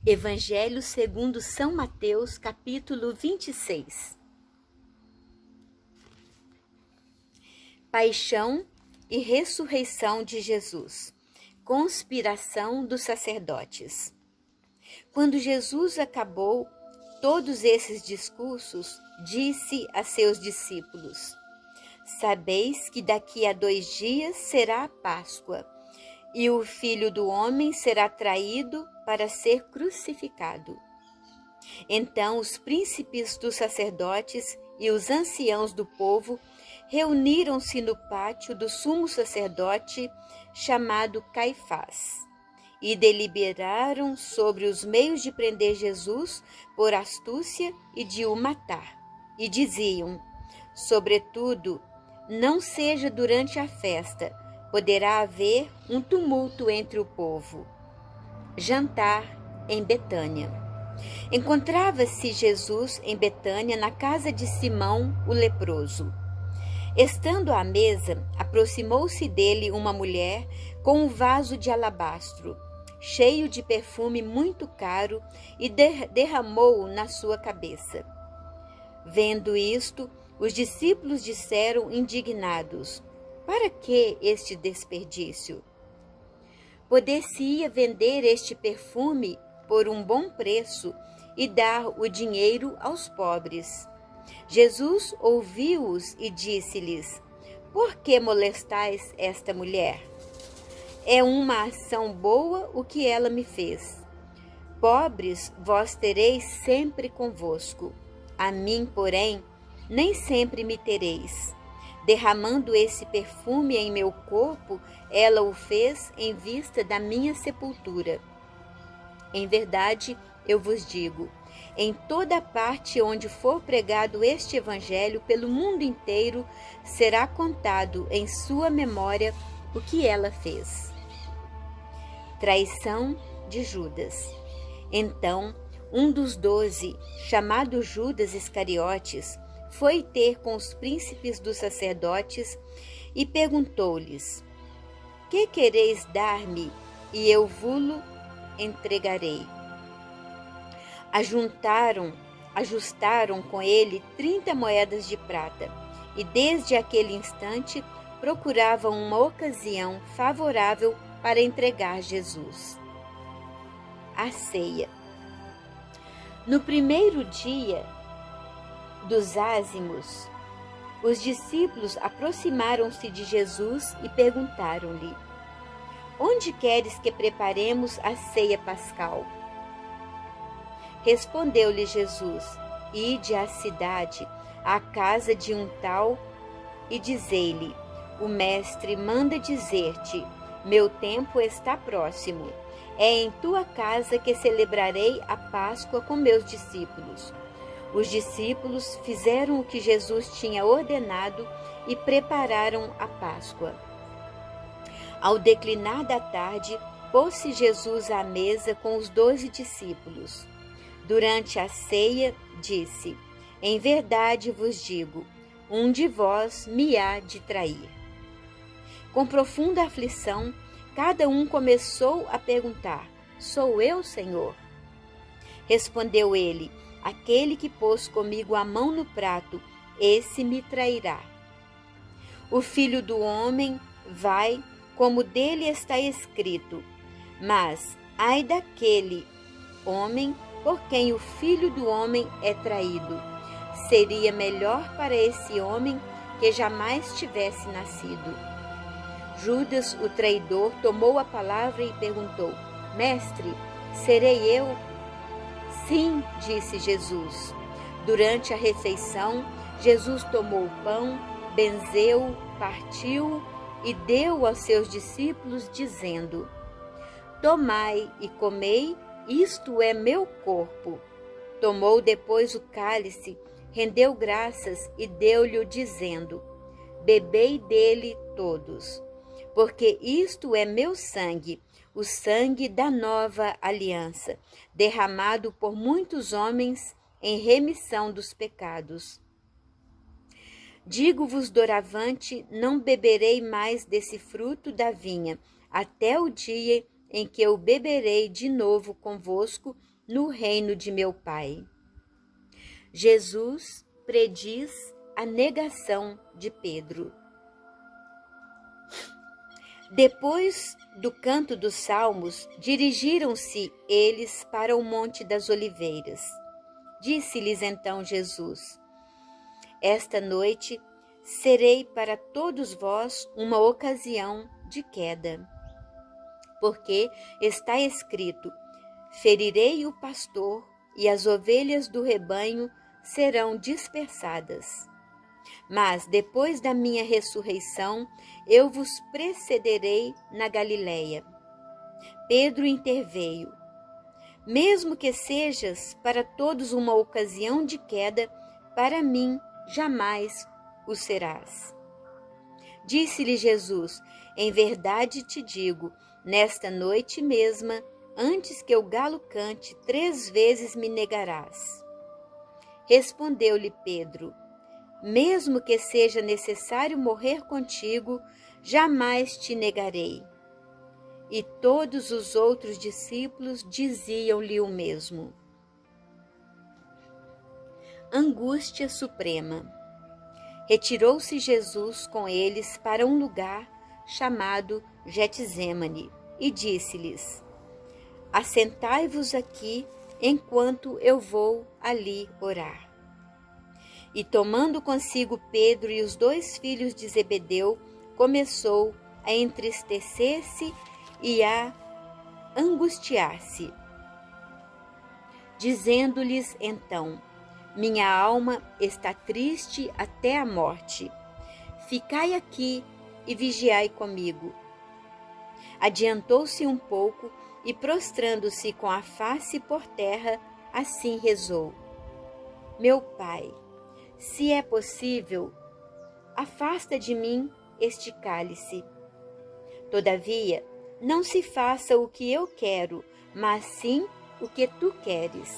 Evangelho segundo São Mateus, capítulo 26. Paixão e ressurreição de Jesus. Conspiração dos sacerdotes. Quando Jesus acabou todos esses discursos, disse a seus discípulos: Sabeis que daqui a 2 dias será a Páscoa, e o Filho do Homem será traído para ser crucificado. Então os príncipes dos sacerdotes e os anciãos do povo reuniram-se no pátio do sumo sacerdote chamado Caifás e deliberaram sobre os meios de prender Jesus por astúcia e de o matar. E diziam: sobretudo, não seja durante a festa, poderá haver um tumulto entre o povo. Jantar em Betânia. Encontrava-se Jesus em Betânia, na casa de Simão, o leproso. Estando à mesa, aproximou-se dele uma mulher com um vaso de alabastro, cheio de perfume muito caro, e derramou-o na sua cabeça. Vendo isto, os discípulos disseram indignados: Para que este desperdício? Poder-se-ia vender este perfume por um bom preço e dar o dinheiro aos pobres. Jesus ouviu-os e disse-lhes: Por que molestais esta mulher? É uma ação boa o que ela me fez. Pobres vós tereis sempre convosco. A mim, porém, nem sempre me tereis. Derramando esse perfume em meu corpo, ela o fez em vista da minha sepultura. Em verdade, eu vos digo, em toda parte onde for pregado este evangelho pelo mundo inteiro, será contado em sua memória o que ela fez. Traição de Judas. Então, um dos 12, chamado Judas Iscariotes, foi ter com os príncipes dos sacerdotes e perguntou-lhes: Que quereis dar-me, e eu vo-lo entregarei? Ajustaram com ele 30 moedas de prata, e desde aquele instante procuravam uma ocasião favorável para entregar Jesus. A ceia. No primeiro dia dos ázimos, os discípulos aproximaram-se de Jesus e perguntaram-lhe: Onde queres que preparemos a ceia pascal? Respondeu-lhe Jesus: Ide à cidade, à casa de um tal, e dizei-lhe: O mestre manda dizer-te: Meu tempo está próximo. É em tua casa que celebrarei a Páscoa com meus discípulos. Os discípulos fizeram o que Jesus tinha ordenado e prepararam a Páscoa. Ao declinar da tarde, pôs-se Jesus à mesa com os 12 discípulos. Durante a ceia, disse: Em verdade vos digo, um de vós me há de trair. Com profunda aflição, cada um começou a perguntar: Sou eu, Senhor? Respondeu ele: Aquele que pôs comigo a mão no prato, esse me trairá. O Filho do Homem vai, como dele está escrito, mas ai daquele homem por quem o Filho do Homem é traído. Seria melhor para esse homem que jamais tivesse nascido. Judas, o traidor, tomou a palavra e perguntou: Mestre, serei eu? Sim, disse Jesus. Durante a refeição, Jesus tomou o pão, benzeu, partiu e deu aos seus discípulos, dizendo: Tomai e comei, isto é meu corpo. Tomou depois o cálice, rendeu graças e deu-lhe, dizendo: Bebei dele todos, porque isto é meu sangue, o sangue da nova aliança, derramado por muitos homens em remissão dos pecados. Digo-vos doravante, não beberei mais desse fruto da vinha, até o dia em que eu beberei de novo convosco no reino de meu Pai. Jesus prediz a negação de Pedro. Depois do canto dos salmos, dirigiram-se eles para o Monte das Oliveiras. Disse-lhes então Jesus: Esta noite serei para todos vós uma ocasião de queda. Porque está escrito: Ferirei o pastor e as ovelhas do rebanho serão dispersadas. Mas depois da minha ressurreição, eu vos precederei na Galileia. Pedro interveio: Mesmo que sejas para todos uma ocasião de queda, para mim jamais o serás. Disse-lhe Jesus: Em verdade te digo, nesta noite mesma, antes que o galo cante, 3 vezes me negarás. Respondeu-lhe Pedro: Mesmo que seja necessário morrer contigo, jamais te negarei. E todos os outros discípulos diziam-lhe o mesmo. Angústia suprema. Retirou-se Jesus com eles para um lugar chamado Getsêmani e disse-lhes: Assentai-vos aqui enquanto eu vou ali orar. E tomando consigo Pedro e os 2 filhos de Zebedeu, começou a entristecer-se e a angustiar-se. Dizendo-lhes então: Minha alma está triste até a morte. Ficai aqui e vigiai comigo. Adiantou-se um pouco e, prostrando-se com a face por terra, assim rezou: Meu Pai, se é possível, afasta de mim este cálice. Todavia, não se faça o que eu quero, mas sim o que tu queres.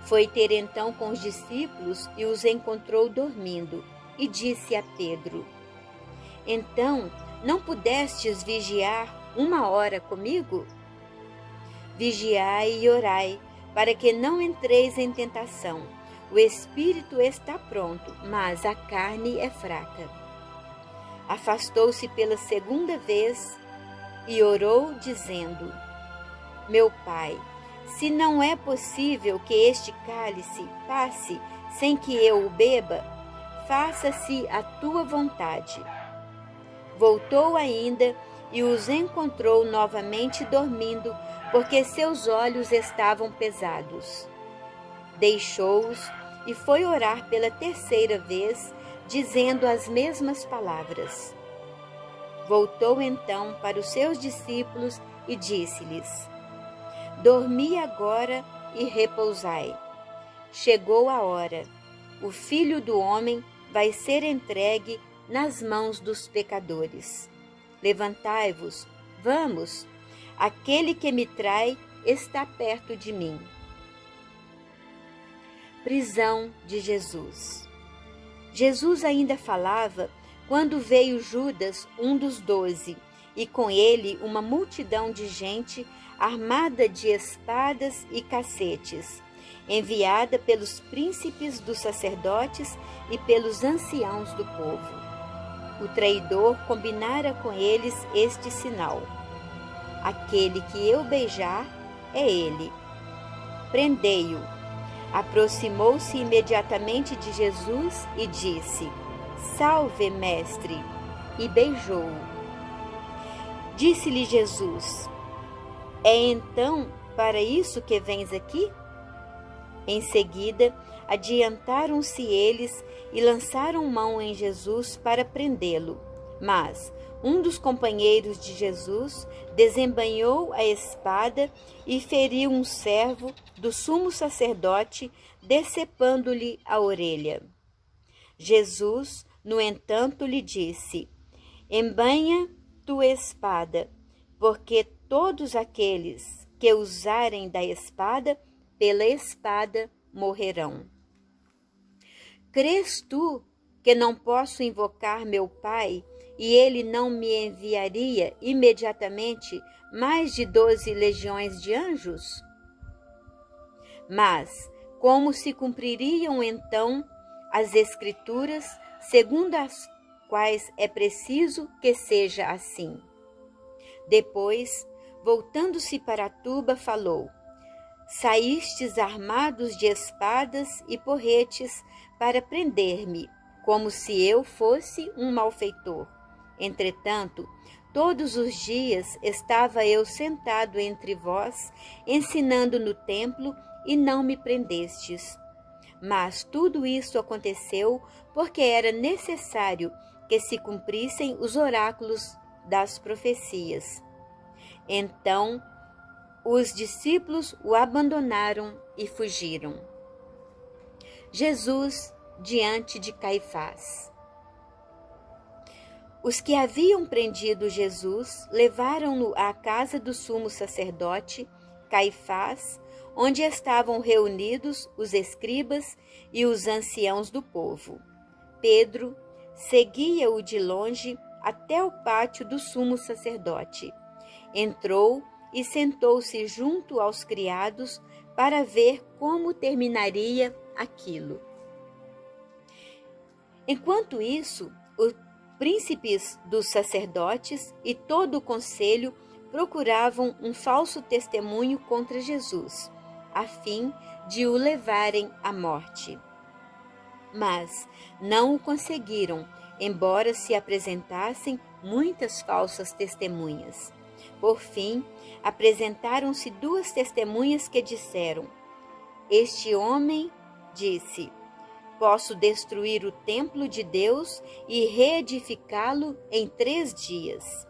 Foi ter então com os discípulos e os encontrou dormindo, e disse a Pedro: Então, não pudestes vigiar 1 hora comigo? Vigiai e orai, para que não entreis em tentação. O espírito está pronto, mas a carne é fraca. Afastou-se pela 2ª vez e orou, dizendo: Meu Pai, se não é possível que este cálice passe sem que eu o beba, faça-se a tua vontade. Voltou ainda e os encontrou novamente dormindo, porque seus olhos estavam pesados. Deixou-os e foi orar pela 3ª vez, dizendo as mesmas palavras. Voltou então para os seus discípulos e disse-lhes: Dormi agora e repousai. Chegou a hora. O Filho do Homem vai ser entregue nas mãos dos pecadores. Levantai-vos, vamos, aquele que me trai está perto de mim. Prisão de Jesus. Jesus ainda falava quando veio Judas, um dos 12, e com ele uma multidão de gente armada de espadas e cacetes, enviada pelos príncipes dos sacerdotes e pelos anciãos do povo. O traidor combinara com eles este sinal: Aquele que eu beijar é ele. Prendei-o. Aproximou-se imediatamente de Jesus e disse: Salve, mestre! E beijou-o. Disse-lhe Jesus: É então para isso que vens aqui? Em seguida, adiantaram-se eles e lançaram mão em Jesus para prendê-lo. Mas um dos companheiros de Jesus desembainhou a espada e feriu um servo do sumo sacerdote, decepando-lhe a orelha. Jesus, no entanto, lhe disse: Embainha tua espada, porque todos aqueles que usarem da espada, pela espada morrerão. Crês tu que não posso invocar meu Pai e ele não me enviaria imediatamente mais de 12 legiões de anjos? Mas como se cumpririam então as Escrituras, segundo as quais é preciso que seja assim? Depois, voltando-se para a tuba, falou: Saístes armados de espadas e porretes para prender-me, como se eu fosse um malfeitor. Entretanto, todos os dias estava eu sentado entre vós, ensinando no templo, e não me prendestes. Mas tudo isso aconteceu porque era necessário que se cumprissem os oráculos das profecias. Então, os discípulos o abandonaram e fugiram. Jesus diante de Caifás. Os que haviam prendido Jesus levaram-no à casa do sumo sacerdote, Caifás, onde estavam reunidos os escribas e os anciãos do povo. Pedro seguia-o de longe até o pátio do sumo sacerdote. Entrou e sentou-se junto aos criados para ver como terminaria aquilo. Enquanto isso, os príncipes dos sacerdotes e todo o conselho procuravam um falso testemunho contra Jesus, a fim de o levarem à morte. Mas não o conseguiram, embora se apresentassem muitas falsas testemunhas. Por fim, apresentaram-se 2 testemunhas que disseram: Este homem disse: Posso destruir o templo de Deus e reedificá-lo em 3 dias.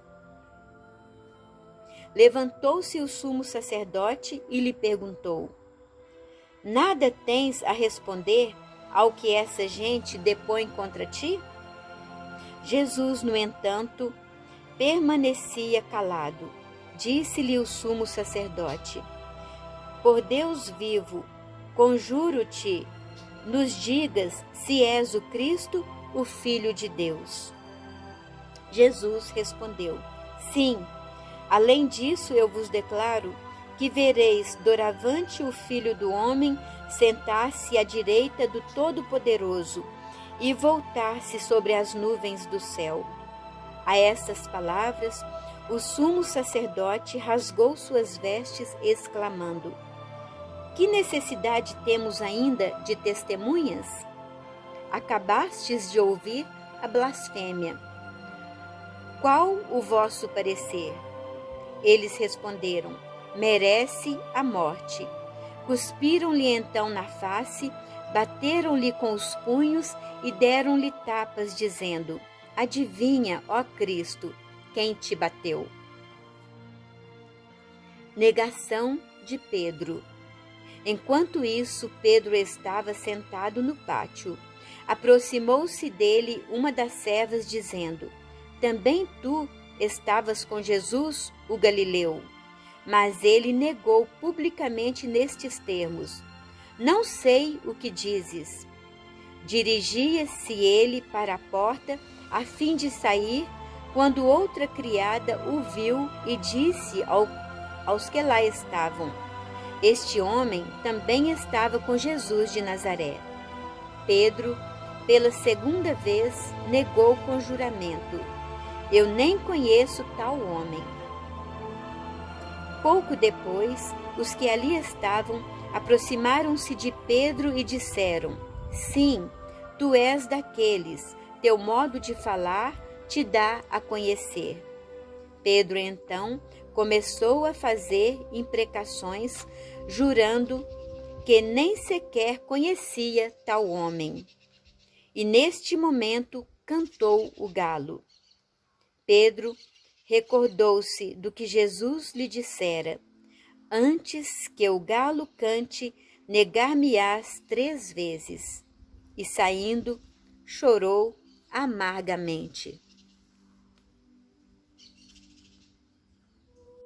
Levantou-se o sumo sacerdote e lhe perguntou: Nada tens a responder ao que essa gente depõe contra ti? Jesus, no entanto, permanecia calado. Disse-lhe o sumo sacerdote: Por Deus vivo, conjuro-te, nos digas se és o Cristo, o Filho de Deus. Jesus respondeu: Sim, além disso eu vos declaro que vereis doravante o Filho do Homem sentar-se à direita do Todo-Poderoso e voltar-se sobre as nuvens do céu. A estas palavras, o sumo sacerdote rasgou suas vestes, exclamando: Que necessidade temos ainda de testemunhas? Acabastes de ouvir a blasfêmia. Qual o vosso parecer? Eles responderam: Merece a morte. Cuspiram-lhe então na face, bateram-lhe com os punhos e deram-lhe tapas, dizendo: Adivinha, ó Cristo, quem te bateu? Negação de Pedro. Enquanto isso, Pedro estava sentado no pátio. Aproximou-se dele uma das servas, dizendo: Também tu estavas com Jesus, o Galileu? Mas ele negou publicamente nestes termos: Não sei o que dizes. Dirigia-se ele para a porta a fim de sair, quando outra criada o viu e disse aos que lá estavam: Este homem também estava com Jesus de Nazaré. Pedro, pela 2ª vez, negou com juramento: Eu nem conheço tal homem. Pouco depois, os que ali estavam aproximaram-se de Pedro e disseram: Sim, tu és daqueles, teu modo de falar te dá a conhecer. Pedro, então, começou a fazer imprecações, jurando que nem sequer conhecia tal homem. E neste momento cantou o galo. Pedro recordou-se do que Jesus lhe dissera: Antes que o galo cante, negar-me-ás 3 vezes. E saindo, chorou amargamente.